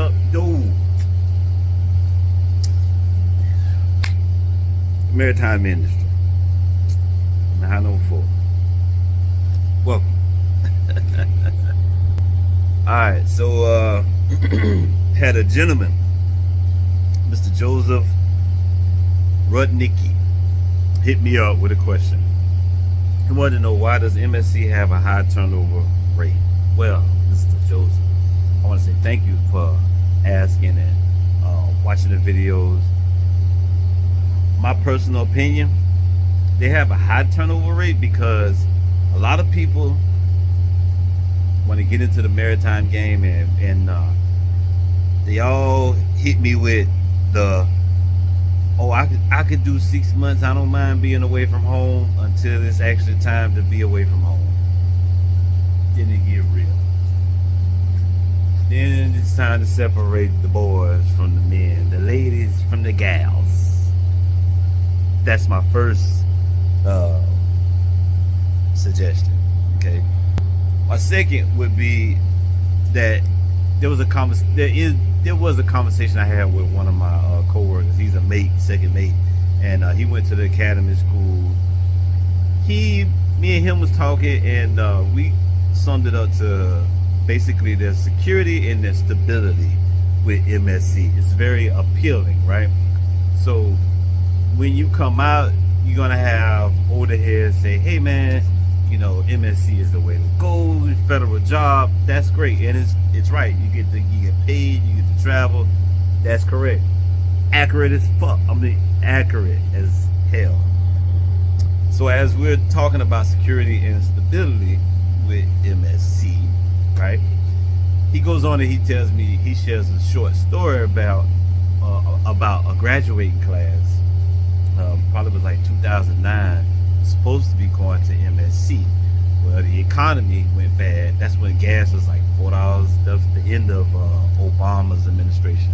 up, though? Maritime industry. 904. Welcome. Alright, so had a gentleman, Mr. Joseph Rudnicki, hit me up with a question. He wanted to know, why does MSC have a high turnover rate? Well, Mr. Joseph, I want to say thank you for asking and watching the videos. My personal opinion, they have a high turnover rate because a lot of people want to get into the maritime game, and they all hit me with the, oh, I could do 6 months, I don't mind being away from home, until it's actually time to be away from home. Then it get real. Then it's time to separate the boys from the men, the ladies from the gals. That's my first suggestion. Okay. My second would be that there was a conversation I had with one of my co-workers. He's a mate, second mate, and he went to the academy school. Me and him was talking, and we summed it up to basically their security and their stability with MSC. It's very appealing, right? So when you come out, you're gonna have older heads say, hey man, you know, MSC is the way to go, federal job, that's great. And it's right. You get paid, you get to travel. That's correct. Accurate as fuck. I mean, accurate as hell. So as we're talking about security and stability with MSC, right? He goes on and he tells me, he shares a short story about a graduating class. Probably was like 2009, supposed to be going to MSC. Well, the economy went bad. That's when gas was like $4. That was the end of Obama's administration,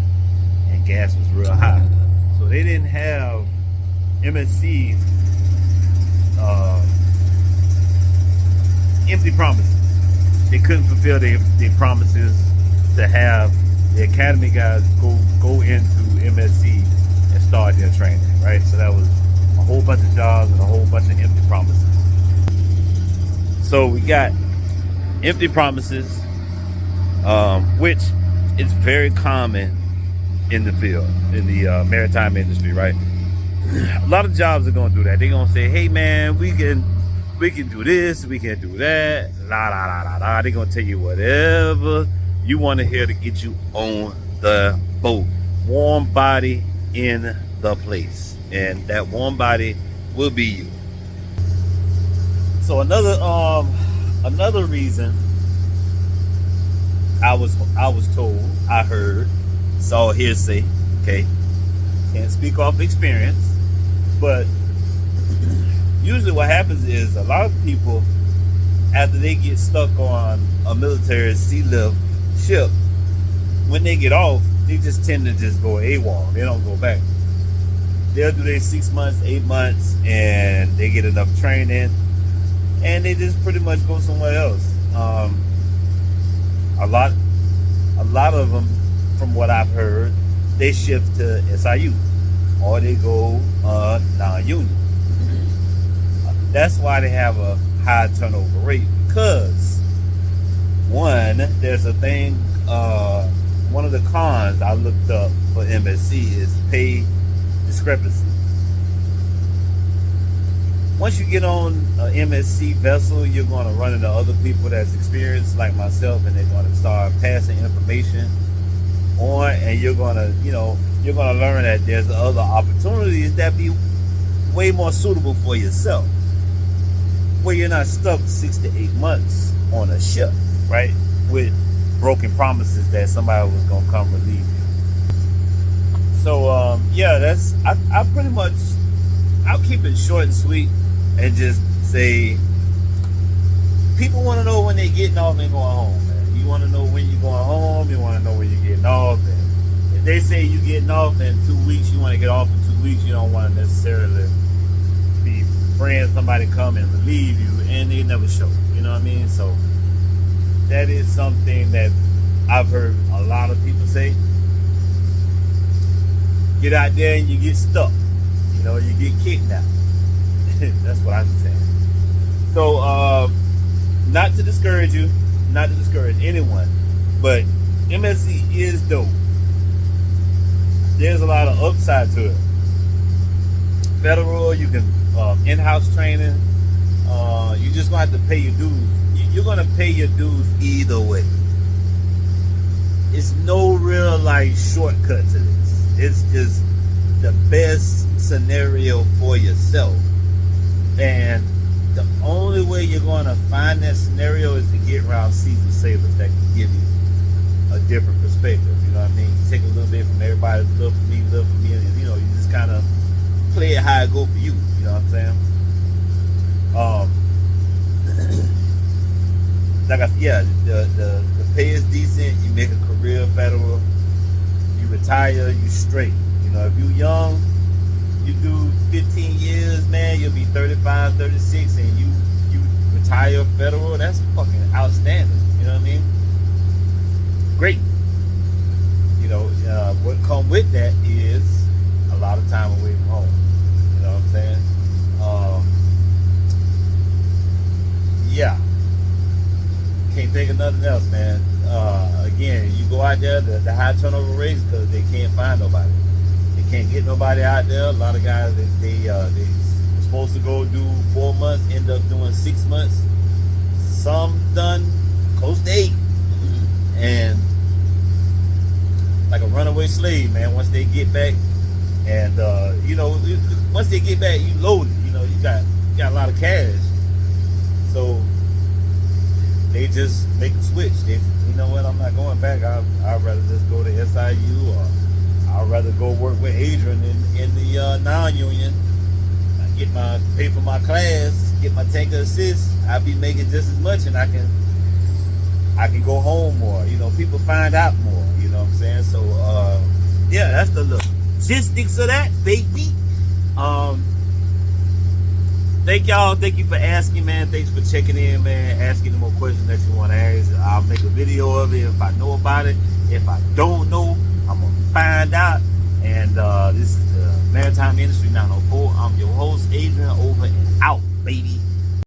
and gas was real high. So they didn't have MSC empty promises. They couldn't fulfill their promises to have the academy guys go into MSC and start their training, right? So that was a whole bunch of jobs and a whole bunch of empty promises. So we got empty promises, which is very common in the field, in the maritime industry, right? A lot of jobs are gonna do that. They're gonna say, hey man, we can do this, we can do that, la la la la la. They're gonna tell you whatever you want to hear to get you on the boat. Warm body in the place, and that warm body will be you. So another reason I was told, I heard, saw, hearsay, okay, can't speak off experience, but usually what happens is a lot of people, after they get stuck on a military sea lift ship, when they get off, they just tend to just go AWOL. They don't go back. They'll do their 6 months, 8 months, and they get enough training, and they just pretty much go somewhere else. A lot of them, from what I've heard, they shift to SIU, or they go non-union. That's why they have a high turnover rate, because one, there's a thing, one of the cons I looked up for MSC is pay discrepancy. Once you get on an MSC vessel, you're going to run into other people that's experienced like myself, and they're going to start passing information on, and you're going to, you're going to learn that there's other opportunities that be way more suitable for yourself, where you're not stuck 6 to 8 months on a ship, right, with broken promises that somebody was going to come relieve you. So yeah, that's I pretty much, I'll keep it short and sweet and just say, people want to know when they're getting off and going home, man. You want to know when you're going home, you want to know when you're getting off, and if they say you're getting off in 2 weeks, you want to get off in 2 weeks, you don't want to necessarily be praying somebody come and relieve you, and they never show, you know what I mean? So that is something that I've heard a lot of people say, get out there and you get stuck. You know, you get kidnapped. That's what I'm saying. So, not to discourage you, not to discourage anyone, but MSC is dope. There's a lot of upside to it. Federal, you can in-house training. You just gonna have to pay your dues. You're gonna pay your dues either way. It's no real like shortcut to this. It's just the best scenario for yourself. And the only way you're gonna find that scenario is to get around seasoned sailors that can give you a different perspective. You know what I mean? You take a little bit from everybody, love for me, and you know, you just kind of play it how it go for you. You know what I'm saying? Like I said, yeah, the pay is decent. You make a career federal. You retire, you straight. You know, if you young, you do 15 years, man, you'll be 35, 36, and you retire federal. That's fucking outstanding. You know what I mean? Great. You know, what come with that is a lot of time away from home. You know what I'm saying? Yeah. Can't think of nothing else, man. Again, you go out there, the high turnover rates because they can't find nobody. They can't get nobody out there. A lot of guys, they were supposed to go do 4 months, end up doing 6 months. Some done close to 8. And like a runaway slave, man, once they get back, and you know, once they get back, you loaded. You know, you got a lot of cash. So they just make a switch. You know what? I'm not going back. I'd rather just go to SIU, or I'd rather go work with Adrian in the non-union. Pay for my class, get my tanker assist. I'll be making just as much, and I can go home more. You know, people find out more. You know what I'm saying? So yeah, that's the logistics of that, baby. Thank y'all. Thank you for asking, man. Thanks for checking in, man. Asking the more questions that you want to ask. I'll make a video of it if I know about it. If I don't know, I'm going to find out. And this is the Maritime Industry 904. I'm your host, Adrian, over and out, baby.